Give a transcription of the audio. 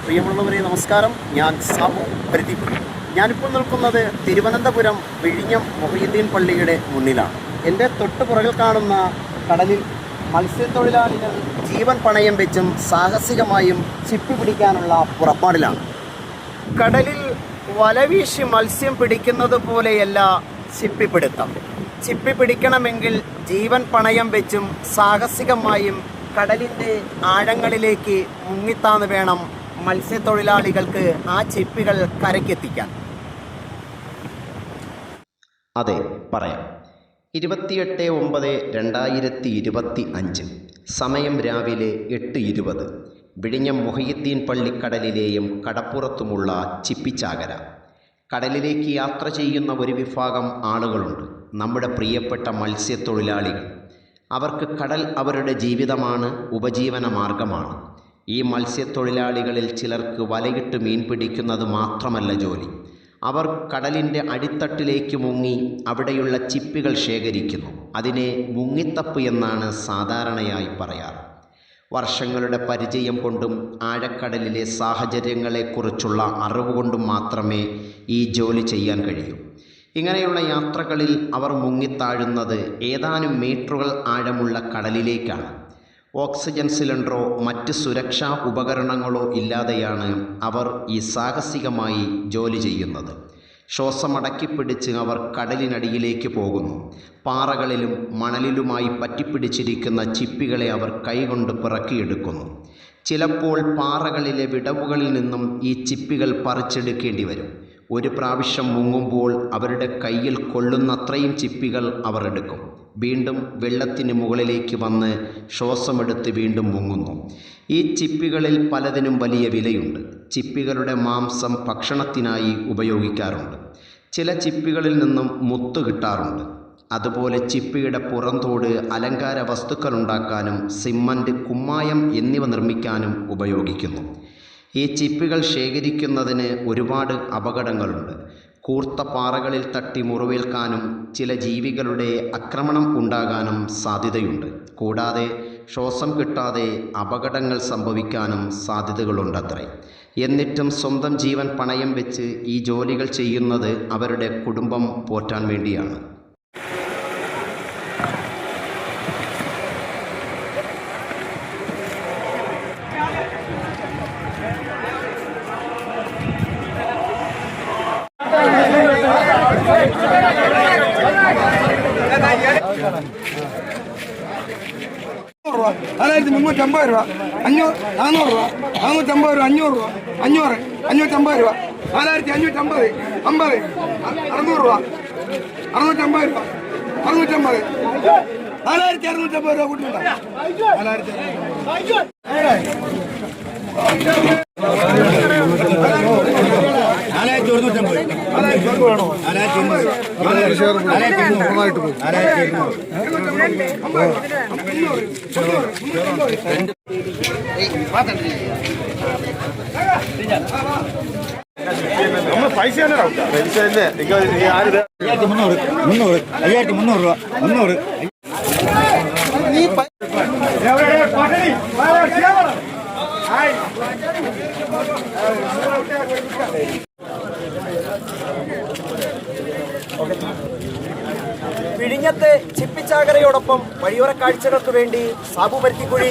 പ്രിയമുള്ളവരെ നമസ്കാരം. ഞാൻ സാബു പരുത്തിക്കുഴി. ഞാനിപ്പോൾ നിൽക്കുന്നത് തിരുവനന്തപുരം വിഴിഞ്ഞം മൊഹീദ്ദീൻ പള്ളിയുടെ മുന്നിലാണ്. എൻ്റെ തൊട്ട് പുറകിൽ കാണുന്ന കടലിൽ മത്സ്യത്തൊഴിലാളികൾ ജീവൻ പണയം വെച്ചും സാഹസികമായും ചിപ്പി പിടിക്കാനുള്ള പുറപ്പാടിലാണ്. കടലിൽ വലവീശി മത്സ്യം പിടിക്കുന്നത് പോലെയല്ല ചിപ്പിപ്പിടുത്തം. ചിപ്പി പിടിക്കണമെങ്കിൽ ജീവൻ പണയം വെച്ചും സാഹസികമായും കടലിൻ്റെ ആഴങ്ങളിലേക്ക് മുങ്ങിത്താന്ന് വേണം മത്സ്യത്തൊഴിലാളികൾക്ക് ആ ചിപ്പികൾ കരയ്ക്കെത്തിക്കാൻ. അതെ, പറയാം. 28/9/2025 സമയം രാവിലെ 8:20. വിഴിഞ്ഞം മൊഹീദ്ദീൻ പള്ളിക്കടലിലെയും കടപ്പുറത്തുമുള്ള ചിപ്പിച്ചാകര. കടലിലേക്ക് യാത്ര ചെയ്യുന്ന ഒരു വിഭാഗം ആളുകളുണ്ട്, നമ്മുടെ പ്രിയപ്പെട്ട മത്സ്യത്തൊഴിലാളികൾ. അവർക്ക് കടൽ അവരുടെ ജീവിതമാണ്, ഉപജീവന മാർഗമാണ്. ഈ മത്സ്യത്തൊഴിലാളികളിൽ ചിലർക്ക് വലയിട്ട് മീൻ പിടിക്കുന്നത് മാത്രമല്ല ജോലി. അവർ കടലിൻ്റെ അടിത്തട്ടിലേക്ക് മുങ്ങി അവിടെയുള്ള ചിപ്പികൾ ശേഖരിക്കുന്നു. അതിനെ മുങ്ങിത്തപ്പ് എന്നാണ് സാധാരണയായി പറയാറ്. വർഷങ്ങളുടെ പരിചയം കൊണ്ടും ആഴക്കടലിലെ സാഹചര്യങ്ങളെക്കുറിച്ചുള്ള അറിവ് കൊണ്ടും മാത്രമേ ഈ ജോലി ചെയ്യാൻ കഴിയൂ. ഇങ്ങനെയുള്ള യാത്രകളിൽ അവർ മുങ്ങിത്താഴുന്നത് ഏതാനും മീറ്ററുകൾ ആഴമുള്ള കടലിലേക്കാണ്. ഓക്സിജൻ സിലിണ്ടറോ മറ്റ് സുരക്ഷാ ഉപകരണങ്ങളോ ഇല്ലാതെയാണ് അവർ ഈ സാഹസികമായി ജോലി ചെയ്യുന്നത്. ശ്വാസമടക്കിപ്പിടിച്ച് അവർ കടലിനടിയിലേക്ക് പോകുന്നു. പാറകളിലും മണലിലുമായി പറ്റിപ്പിടിച്ചിരിക്കുന്ന ചിപ്പികളെ അവർ കൈകൊണ്ട് പിറക്കിയെടുക്കുന്നു. ചിലപ്പോൾ പാറകളിലെ വിടവുകളിൽ നിന്നും ഈ ചിപ്പികൾ പറിച്ചെടുക്കേണ്ടി വരും. ഒരു പ്രാവശ്യം മുങ്ങുമ്പോൾ അവരുടെ കയ്യിൽ കൊള്ളുന്നത്രയും ചിപ്പികൾ അവർ എടുക്കും. വീണ്ടും വെള്ളത്തിന് മുകളിലേക്ക് വന്ന് ശ്വാസമെടുത്ത് വീണ്ടും മുങ്ങുന്നു. ഈ ചിപ്പികളിൽ പലതിനും വലിയ വിലയുണ്ട്. ചിപ്പികളുടെ മാംസം ഭക്ഷണത്തിനായി ഉപയോഗിക്കാറുണ്ട്. ചില ചിപ്പികളിൽ നിന്നും മുത്ത് കിട്ടാറുണ്ട്. അതുപോലെ ചിപ്പിയുടെ പുറന്തോട് അലങ്കാര വസ്തുക്കളുണ്ടാക്കാനും സിമൻറ്റ്, കുമ്മായം എന്നിവ നിർമ്മിക്കാനും ഉപയോഗിക്കുന്നു. ഈ ചിപ്പികൾ ശേഖരിക്കുന്നതിന് ഒരുപാട് അപകടങ്ങളുണ്ട്. കൂർത്ത പാറകളിൽ തട്ടി മുറിവേൽക്കാനും ചില ജീവികളുടെ ആക്രമണം ഉണ്ടാകാനും സാധ്യതയുണ്ട്. കൂടാതെ ശ്വാസം കിട്ടാതെ അപകടങ്ങൾ സംഭവിക്കാനും സാധ്യതകളുണ്ടത്രേ. എന്നിട്ടും സ്വന്തം ജീവൻ പണയം വെച്ച് ഈ ജോലികൾ ചെയ്യുന്നത് അവരുടെ കുടുംബം പോറ്റാൻ വേണ്ടിയാണ്. രൂപ 4350 രൂപ 500 400 രൂപ 450 രൂപ 500 രൂപ 500 550 രൂപ 4550 50 600 രൂപ 650 രൂപ 650 4650 രൂപ കൂട്ടിയുണ്ടോ 300 വിഴിഞ്ഞത്തെ ചിപ്പിച്ചാകരയോടൊപ്പം വഴിയോര കാഴ്ചകൾക്ക് വേണ്ടി സാബു പരുത്തിക്കുഴി.